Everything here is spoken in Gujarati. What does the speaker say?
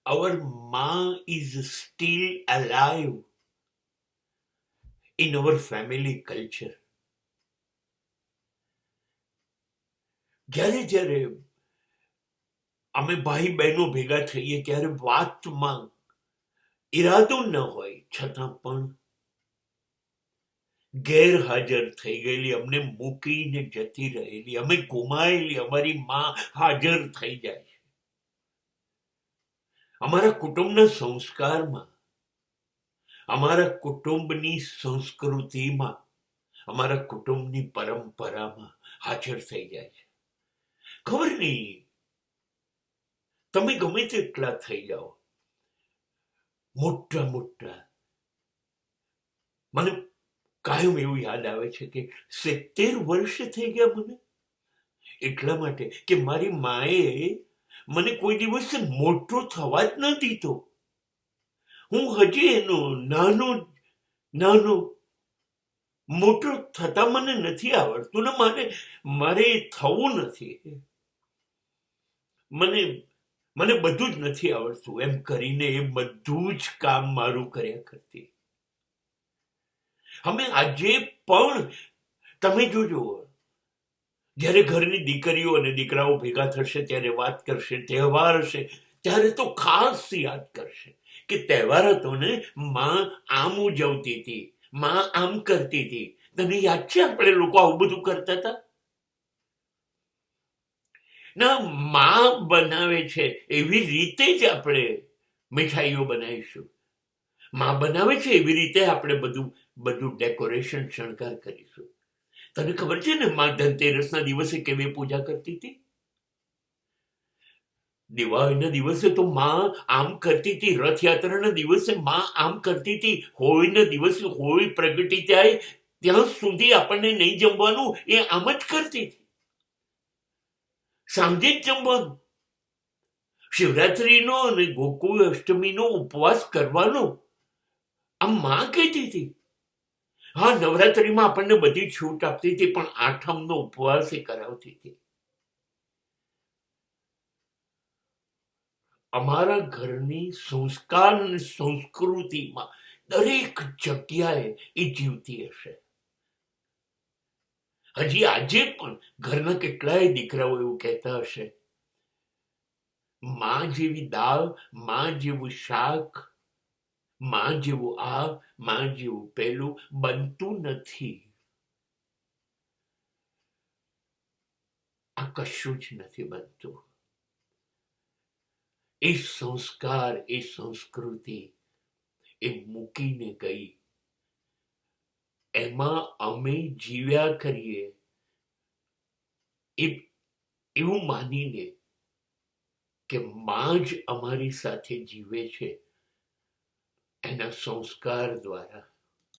our Ma is still alive in our family culture. જ્યારે જ્યારે અમે ભાઈ બહેનો ભેગા થઈએ ત્યારે વાતમાં ઈરાદો ન હોય છતાં પણ ગેરહાજર થઈ ગયેલી, અમને મૂકીને જતી રહેલી, અમે ગુમાયેલી અમારી માં હાજર થઈ જાય છે. અમારા કુટુંબના સંસ્કારમાં, અમારા કુટુંબની સંસ્કૃતિમાં, અમારા કુટુંબની પરંપરામાં હાજર થઈ જાય છે. ખબર નહીં, તમે ગમે તેટલા થઈ જાઓ, મોટા મોટા, મને કાયમ એવું યાદ આવે છે કે 70 વર્ષ થઈ ગયા મને, એટલા માટે કે મારી માએ મને કોઈ દિવસ મોટો થવા જ ન દીધો. હું હજી એનો નાનો મોટો થતા મને નથી આવડતું ને મારે થવું નથી. મને બધું જ નથી આવડતું એમ કરીને એ બધું જ કામ મારું કર્યા કરતી. અમે આજે પણ તમે જોજો, જ્યારે ઘરની દીકરીઓ અને દીકરાઓ ભેગા થશે ત્યારે વાત કરશે, તહેવાર હશે ત્યારે તો ખાસ યાદ કરશે કે તહેવાર હતો ને, માં આમ ઉજવતી હતી, માં આમ કરતી હતી. તને યાદ છે આપણે લોકો આવું બધું કરતા હતા? ના, માં બનાવે છે એવી રીતે જ આપણે મીઠાઈઓ બનાવીશું. માં બનાવે છે એવી રીતે આપણે બધું ડેકોરેશન શણગાર કરીશું. તને ખબર છે ને માં ધનતેરસના દિવસે કેવી પૂજા કરતી હતી? દિવાળીના દિવસે તો માં આમ કરતી હતી, રથયાત્રાના દિવસે માં આમ કરતી હતી, હોળીના દિવસે હોળી પ્રગટી જાય ત્યાં સુધી આપણને નહીં જમવાનું, એ આમ જ કરતી હતી. સાંજે જ જમવાનું. શિવરાત્રીનો અને ગોકુળ અષ્ટમીનો ઉપવાસ કરવાનો આમ માં કહેતી હતી. હા, નવરાત્રીમાં આપણને બધી છૂટ આપતી હતી, પણ આઠમનો ઉપવાસ એ કરાવતી હતી. અમારા ઘરની સંસ્કાર અને સંસ્કૃતિમાં દરેક જગ્યાએ એ જીવતી હશે. હજી આજે પણ ઘરના કેટલાય દીકરાઓ એવું કહેતા હશે, માં જેવી દાળ, માં જેવું શાક, માં જેવું આ, માં જેવું પેલું બનતું નથી. આ કશું જ નથી બનતું. એ સંસ્કાર, એ સંસ્કૃતિ એ મૂકીને ગઈ. એમાં અમે જીવ્યા કરીએ એવું માનીને કે માં જ અમારી સાથે જીવે છે, એના સંસ્કાર દ્વારા.